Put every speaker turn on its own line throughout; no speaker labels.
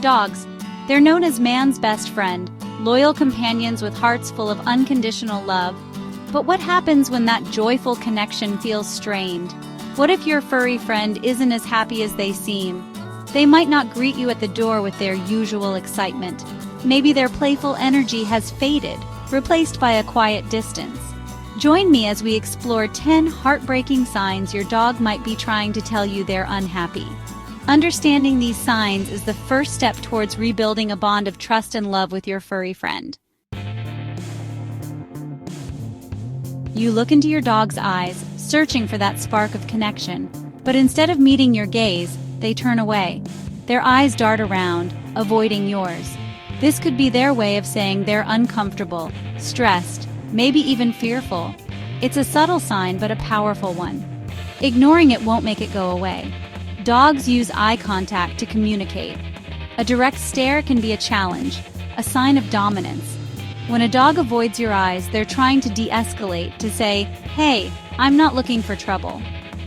Dogs. They're known as man's best friend, loyal companions with hearts full of unconditional love. But what happens when that joyful connection feels strained? What if your furry friend isn't as happy as they seem? They might not greet you at the door with their usual excitement. Maybe their playful energy has faded, replaced by a quiet distance. Join me as we explore 10 heartbreaking signs your dog might be trying to tell you they're unhappy. Understanding these signs is the first step towards rebuilding a bond of trust and love with your furry friend. You look into your dog's eyes, searching for that spark of connection, but instead of meeting your gaze, they turn away. Their eyes dart around, avoiding yours. This could be their way of saying they're uncomfortable, stressed, maybe even fearful. It's a subtle sign, but a powerful one. Ignoring it won't make it go away. Dogs use eye contact to communicate. A direct stare can be a challenge, a sign of dominance. When a dog avoids your eyes, they're trying to de-escalate, to say, "Hey, I'm not looking for trouble."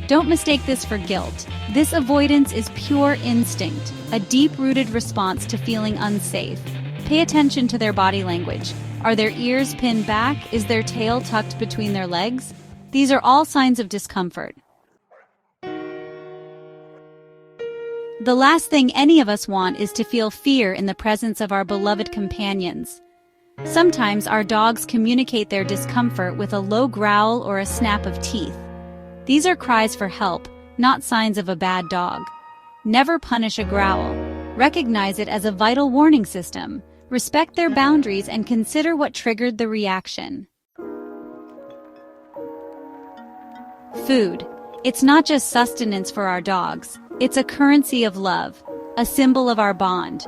Don't mistake this for guilt. This avoidance is pure instinct, a deep-rooted response to feeling unsafe. Pay attention to their body language. Are their ears pinned back? Is their tail tucked between their legs? These are all signs of discomfort. The last thing any of us want is to feel fear in the presence of our beloved companions. Sometimes our dogs communicate their discomfort with a low growl or a snap of teeth. These are cries for help, not signs of a bad dog. Never punish a growl. Recognize it as a vital warning system. Respect their boundaries and consider what triggered the reaction. Food. It's not just sustenance for our dogs. It's a currency of love, a symbol of our bond.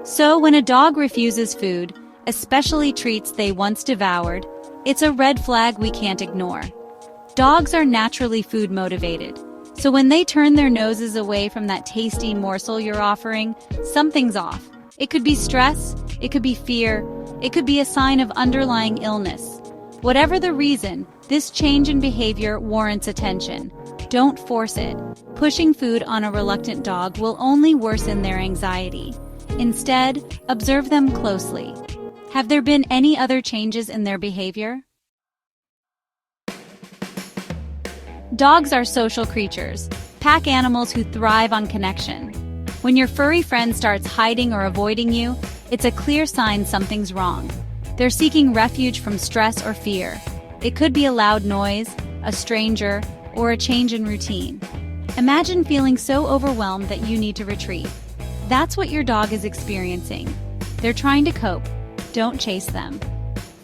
So when a dog refuses food, especially treats they once devoured, it's a red flag we can't ignore. Dogs are naturally food motivated, so when they turn their noses away from that tasty morsel you're offering, something's off. It could be stress, it could be fear, it could be a sign of underlying illness. Whatever the reason, this change in behavior warrants attention. Don't force it. Pushing food on a reluctant dog will only worsen their anxiety. Instead, observe them closely. Have there been any other changes in their behavior? Dogs are social creatures, pack animals who thrive on connection. When your furry friend starts hiding or avoiding you, it's a clear sign something's wrong. They're seeking refuge from stress or fear. It could be a loud noise, a stranger, or a change in routine. Imagine feeling so overwhelmed that you need to retreat. That's what your dog is experiencing. They're trying to cope. Don't chase them.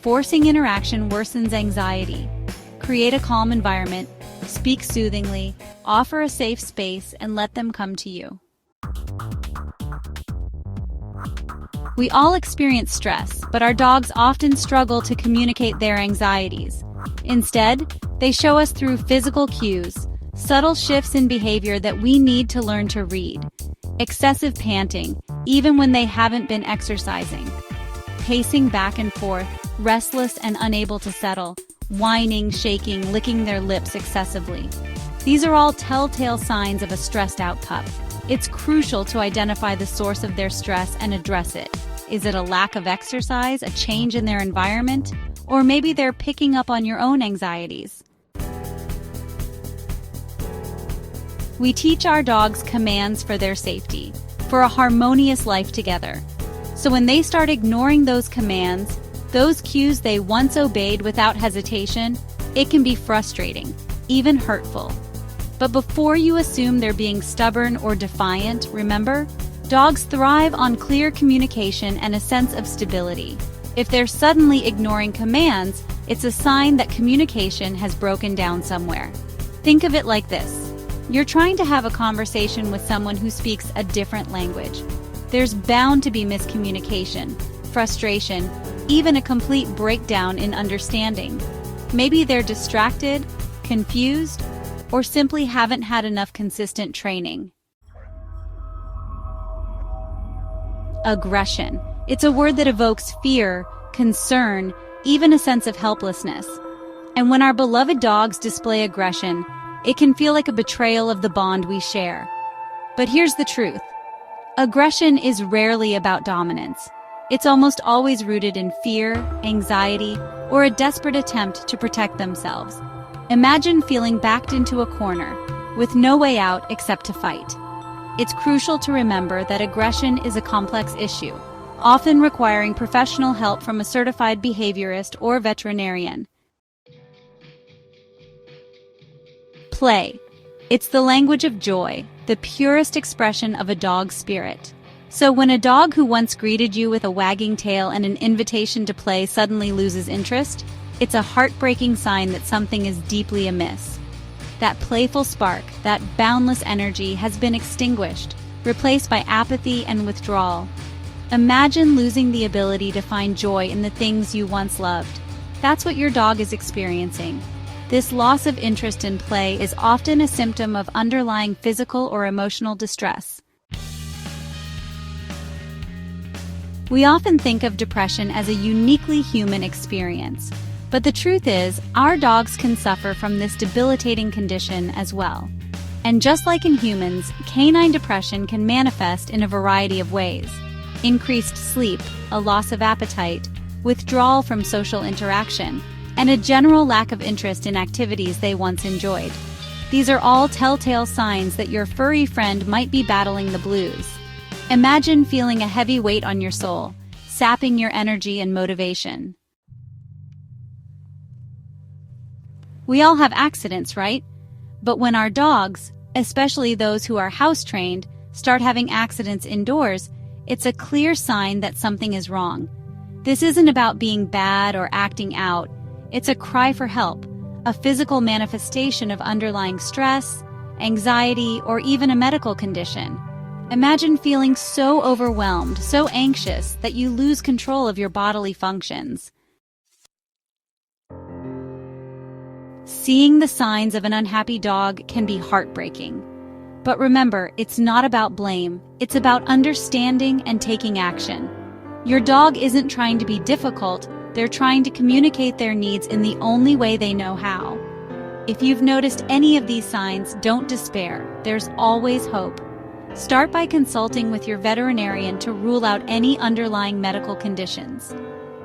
Forcing interaction worsens anxiety. Create a calm environment, speak soothingly, offer a safe space, and let them come to you. We all experience stress, but our dogs often struggle to communicate their anxieties. Instead, they show us through physical cues, subtle shifts in behavior that we need to learn to read. Excessive panting, even when they haven't been exercising. Pacing back and forth, restless and unable to settle. Whining, shaking, licking their lips excessively. These are all telltale signs of a stressed-out pup. It's crucial to identify the source of their stress and address it. Is it a lack of exercise, a change in their environment, or maybe they're picking up on your own anxieties? We teach our dogs commands for their safety, for a harmonious life together. So when they start ignoring those commands, those cues they once obeyed without hesitation, it can be frustrating, even hurtful. But before you assume they're being stubborn or defiant, remember, dogs thrive on clear communication and a sense of stability. If they're suddenly ignoring commands, it's a sign that communication has broken down somewhere. Think of it like this. You're trying to have a conversation with someone who speaks a different language. There's bound to be miscommunication, frustration, even a complete breakdown in understanding. Maybe they're distracted, confused, or simply haven't had enough consistent training. Aggression. It's a word that evokes fear, concern, even a sense of helplessness. And when our beloved dogs display aggression, it can feel like a betrayal of the bond we share. But here's the truth. Aggression is rarely about dominance. It's almost always rooted in fear, anxiety, or a desperate attempt to protect themselves. Imagine feeling backed into a corner, with no way out except to fight. It's crucial to remember that aggression is a complex issue, often requiring professional help from a certified behaviorist or veterinarian. Play. It's the language of joy, the purest expression of a dog's spirit. So when a dog who once greeted you with a wagging tail and an invitation to play suddenly loses interest, it's a heartbreaking sign that something is deeply amiss. That playful spark, that boundless energy has been extinguished, replaced by apathy and withdrawal. Imagine losing the ability to find joy in the things you once loved. That's what your dog is experiencing. This loss of interest in play is often a symptom of underlying physical or emotional distress. We often think of depression as a uniquely human experience, but the truth is, our dogs can suffer from this debilitating condition as well. And just like in humans, canine depression can manifest in a variety of ways. Increased sleep, a loss of appetite, withdrawal from social interaction, and a general lack of interest in activities they once enjoyed. These are all telltale signs that your furry friend might be battling the blues. Imagine feeling a heavy weight on your soul, sapping your energy and motivation. We all have accidents, right? But when our dogs, especially those who are house-trained, start having accidents indoors, it's a clear sign that something is wrong. This isn't about being bad or acting out. It's a cry for help, a physical manifestation of underlying stress, anxiety, or even a medical condition. Imagine feeling so overwhelmed, so anxious, that you lose control of your bodily functions. Seeing the signs of an unhappy dog can be heartbreaking. But remember, it's not about blame, it's about understanding and taking action. Your dog isn't trying to be difficult, they're trying to communicate their needs in the only way they know how. If you've noticed any of these signs, don't despair. There's always hope. Start by consulting with your veterinarian to rule out any underlying medical conditions.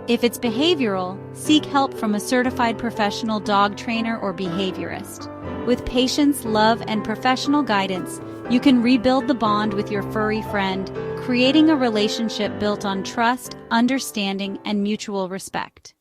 If it's behavioral, seek help from a certified professional dog trainer or behaviorist. With patience, love, and professional guidance, you can rebuild the bond with your furry friend, creating a relationship built on trust, understanding, and mutual respect.